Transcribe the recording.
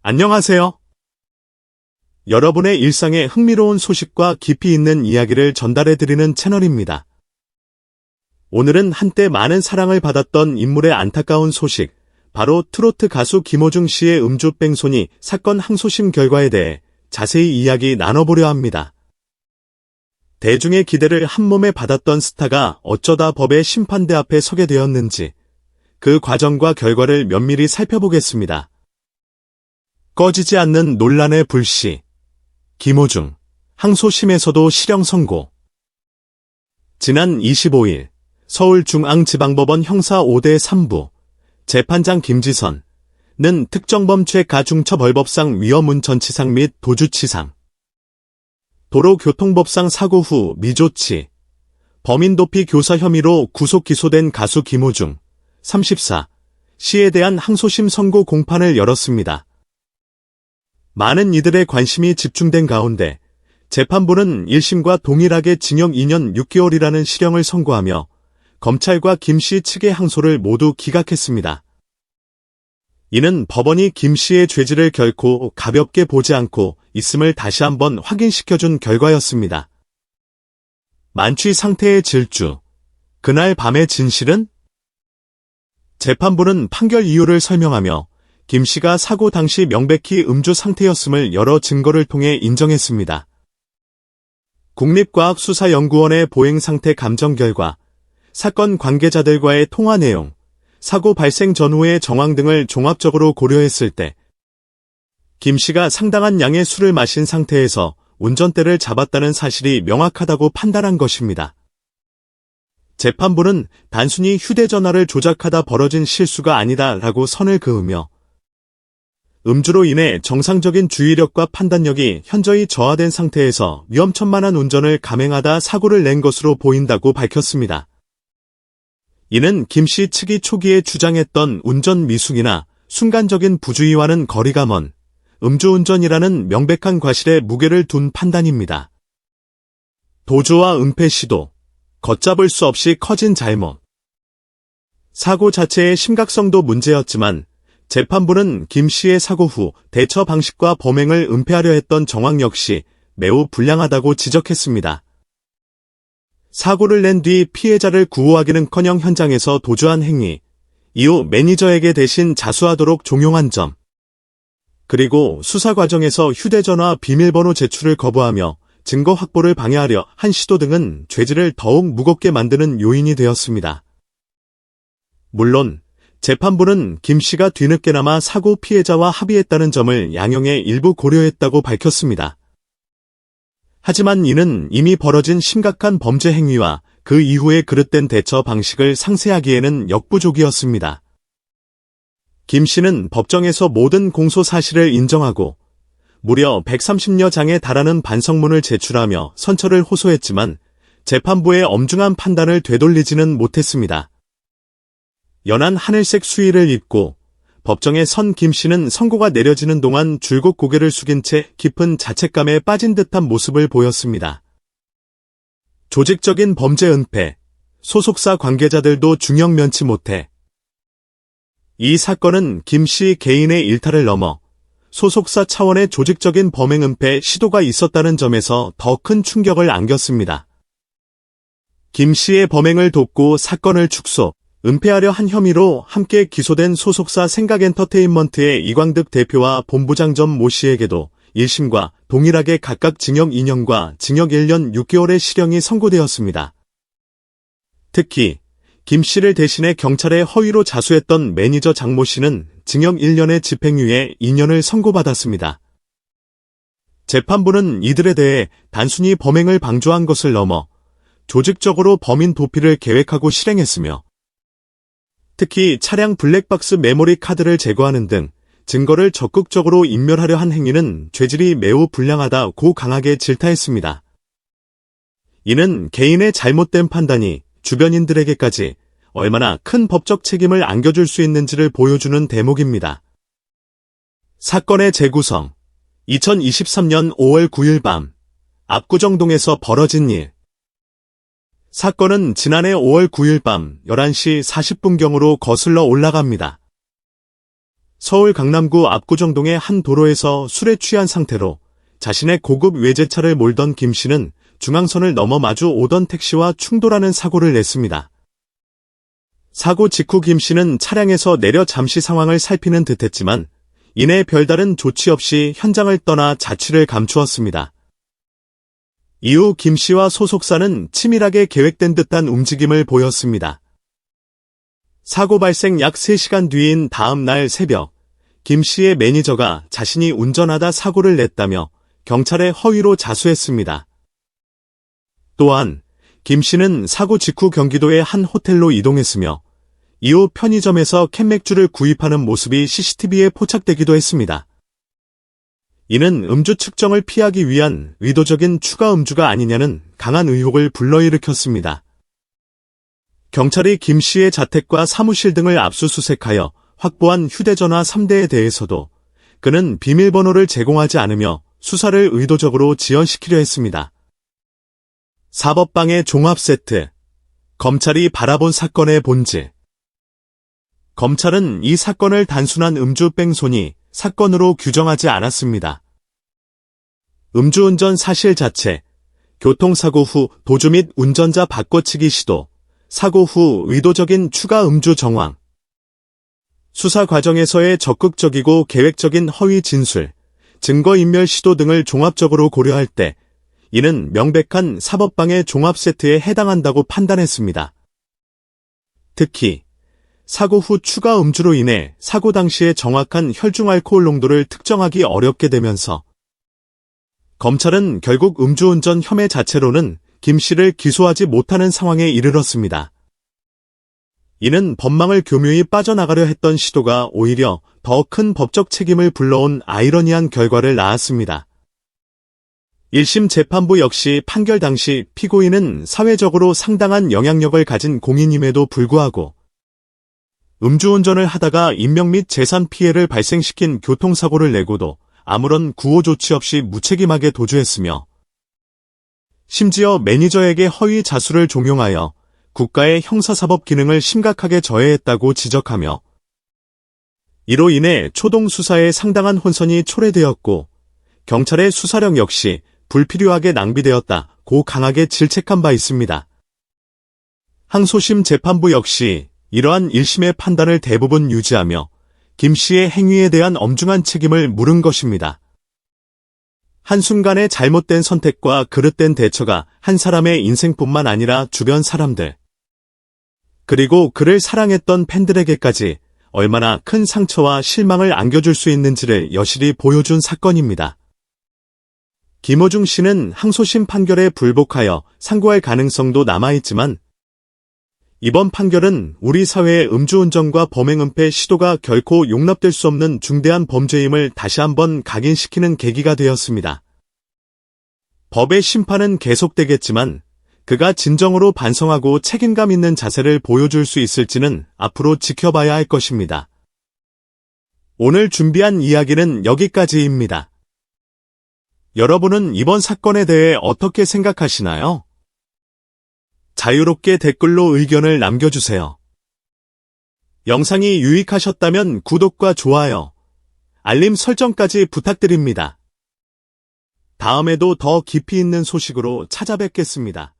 안녕하세요. 여러분의 일상에 흥미로운 소식과 깊이 있는 이야기를 전달해드리는 채널입니다. 오늘은 한때 많은 사랑을 받았던 인물의 안타까운 소식, 바로 트로트 가수 김호중 씨의 음주 뺑소니 사건 항소심 결과에 대해 자세히 이야기 나눠보려 합니다. 대중의 기대를 한몸에 받았던 스타가 어쩌다 법의 심판대 앞에 서게 되었는지, 그 과정과 결과를 면밀히 살펴보겠습니다. 꺼지지 않는 논란의 불씨. 김호중, 항소심에서도 실형 선고. 지난 25일 서울중앙지방법원 형사 5대 3부 재판장 김지선은 특정범죄 가중처벌법상 위험운전치상 및 도주치상, 도로교통법상 사고 후 미조치, 범인도피 교사 혐의로 구속 기소된 가수 김호중 34시에 대한 항소심 선고 공판을 열었습니다. 많은 이들의 관심이 집중된 가운데 재판부는 1심과 동일하게 징역 2년 6개월이라는 실형을 선고하며 검찰과 김 씨 측의 항소를 모두 기각했습니다. 이는 법원이 김 씨의 죄질을 결코 가볍게 보지 않고 있음을 다시 한번 확인시켜준 결과였습니다. 만취 상태의 질주. 그날 밤의 진실은? 재판부는 판결 이유를 설명하며 김 씨가 사고 당시 명백히 음주 상태였음을 여러 증거를 통해 인정했습니다. 국립과학수사연구원의 보행상태 감정 결과, 사건 관계자들과의 통화 내용, 사고 발생 전후의 정황 등을 종합적으로 고려했을 때 김 씨가 상당한 양의 술을 마신 상태에서 운전대를 잡았다는 사실이 명확하다고 판단한 것입니다. 재판부는 단순히 휴대전화를 조작하다 벌어진 실수가 아니다라고 선을 그으며 음주로 인해 정상적인 주의력과 판단력이 현저히 저하된 상태에서 위험천만한 운전을 감행하다 사고를 낸 것으로 보인다고 밝혔습니다. 이는 김 씨 측이 초기에 주장했던 운전 미숙이나 순간적인 부주의와는 거리가 먼 음주운전이라는 명백한 과실에 무게를 둔 판단입니다. 도주와 은폐 시도, 걷잡을 수 없이 커진 잘못. 사고 자체의 심각성도 문제였지만 재판부는 김 씨의 사고 후 대처 방식과 범행을 은폐하려 했던 정황 역시 매우 불량하다고 지적했습니다. 사고를 낸 뒤 피해자를 구호하기는커녕 현장에서 도주한 행위, 이후 매니저에게 대신 자수하도록 종용한 점, 그리고 수사 과정에서 휴대전화 비밀번호 제출을 거부하며 증거 확보를 방해하려 한 시도 등은 죄질을 더욱 무겁게 만드는 요인이 되었습니다. 물론 재판부는 김 씨가 뒤늦게나마 사고 피해자와 합의했다는 점을 양형에 일부 고려했다고 밝혔습니다. 하지만 이는 이미 벌어진 심각한 범죄 행위와 그 이후에 그릇된 대처 방식을 상세하기에는 역부족이었습니다. 김 씨는 법정에서 모든 공소 사실을 인정하고 무려 130여 장에 달하는 반성문을 제출하며 선처를 호소했지만 재판부의 엄중한 판단을 되돌리지는 못했습니다. 연한 하늘색 수의를 입고 법정에 선 김 씨는 선고가 내려지는 동안 줄곧 고개를 숙인 채 깊은 자책감에 빠진 듯한 모습을 보였습니다. 조직적인 범죄 은폐, 소속사 관계자들도 중형 면치 못해. 이 사건은 김 씨 개인의 일탈을 넘어 소속사 차원의 조직적인 범행 은폐 시도가 있었다는 점에서 더 큰 충격을 안겼습니다. 김 씨의 범행을 돕고 사건을 축소, 은폐하려 한 혐의로 함께 기소된 소속사 생각엔터테인먼트의 이광득 대표와 본부장 전 모 씨에게도 1심과 동일하게 각각 징역 2년과 징역 1년 6개월의 실형이 선고되었습니다. 특히 김 씨를 대신해 경찰에 허위로 자수했던 매니저 장 모 씨는 징역 1년의 집행유예 2년을 선고받았습니다. 재판부는 이들에 대해 단순히 범행을 방조한 것을 넘어 조직적으로 범인 도피를 계획하고 실행했으며 특히 차량 블랙박스 메모리 카드를 제거하는 등 증거를 적극적으로 인멸하려 한 행위는 죄질이 매우 불량하다고 강하게 질타했습니다. 이는 개인의 잘못된 판단이 주변인들에게까지 얼마나 큰 법적 책임을 안겨줄 수 있는지를 보여주는 대목입니다. 사건의 재구성. 2023년 5월 9일 밤 압구정동에서 벌어진 일. 사건은 지난해 5월 9일 밤 11시 40분경으로 거슬러 올라갑니다. 서울 강남구 압구정동의 한 도로에서 술에 취한 상태로 자신의 고급 외제차를 몰던 김 씨는 중앙선을 넘어 마주 오던 택시와 충돌하는 사고를 냈습니다. 사고 직후 김 씨는 차량에서 내려 잠시 상황을 살피는 듯했지만 이내 별다른 조치 없이 현장을 떠나 자취를 감추었습니다. 이후 김 씨와 소속사는 치밀하게 계획된 듯한 움직임을 보였습니다. 사고 발생 약 3시간 뒤인 다음 날 새벽, 김 씨의 매니저가 자신이 운전하다 사고를 냈다며 경찰에 허위로 자수했습니다. 또한 김 씨는 사고 직후 경기도의 한 호텔로 이동했으며 이후 편의점에서 캔맥주를 구입하는 모습이 CCTV에 포착되기도 했습니다. 이는 음주 측정을 피하기 위한 의도적인 추가 음주가 아니냐는 강한 의혹을 불러일으켰습니다. 경찰이 김 씨의 자택과 사무실 등을 압수수색하여 확보한 휴대전화 3대에 대해서도 그는 비밀번호를 제공하지 않으며 수사를 의도적으로 지연시키려 했습니다. 사법방해 종합세트. 검찰이 바라본 사건의 본질. 검찰은 이 사건을 단순한 음주 뺑소니 사건으로 규정하지 않았습니다. 음주운전 사실 자체, 교통사고 후 도주 및 운전자 바꿔치기 시도, 사고 후 의도적인 추가 음주 정황, 수사 과정에서의 적극적이고 계획적인 허위 진술, 증거인멸 시도 등을 종합적으로 고려할 때 이는 명백한 사법방해 종합세트에 해당한다고 판단했습니다. 특히 사고 후 추가 음주로 인해 사고 당시의 정확한 혈중 알코올 농도를 특정하기 어렵게 되면서 검찰은 결국 음주운전 혐의 자체로는 김 씨를 기소하지 못하는 상황에 이르렀습니다. 이는 법망을 교묘히 빠져나가려 했던 시도가 오히려 더 큰 법적 책임을 불러온 아이러니한 결과를 낳았습니다. 1심 재판부 역시 판결 당시 피고인은 사회적으로 상당한 영향력을 가진 공인임에도 불구하고 음주운전을 하다가 인명 및 재산 피해를 발생시킨 교통사고를 내고도 아무런 구호 조치 없이 무책임하게 도주했으며 심지어 매니저에게 허위 자수를 종용하여 국가의 형사사법 기능을 심각하게 저해했다고 지적하며 이로 인해 초동 수사에 상당한 혼선이 초래되었고 경찰의 수사력 역시 불필요하게 낭비되었다고 강하게 질책한 바 있습니다. 항소심 재판부 역시 이러한 1심의 판단을 대부분 유지하며 김 씨의 행위에 대한 엄중한 책임을 물은 것입니다. 한순간의 잘못된 선택과 그릇된 대처가 한 사람의 인생뿐만 아니라 주변 사람들, 그리고 그를 사랑했던 팬들에게까지 얼마나 큰 상처와 실망을 안겨줄 수 있는지를 여실히 보여준 사건입니다. 김호중 씨는 항소심 판결에 불복하여 상고할 가능성도 남아있지만 이번 판결은 우리 사회의 음주운전과 범행은폐 시도가 결코 용납될 수 없는 중대한 범죄임을 다시 한번 각인시키는 계기가 되었습니다. 법의 심판은 계속되겠지만 그가 진정으로 반성하고 책임감 있는 자세를 보여줄 수 있을지는 앞으로 지켜봐야 할 것입니다. 오늘 준비한 이야기는 여기까지입니다. 여러분은 이번 사건에 대해 어떻게 생각하시나요? 자유롭게 댓글로 의견을 남겨주세요. 영상이 유익하셨다면 구독과 좋아요, 알림 설정까지 부탁드립니다. 다음에도 더 깊이 있는 소식으로 찾아뵙겠습니다.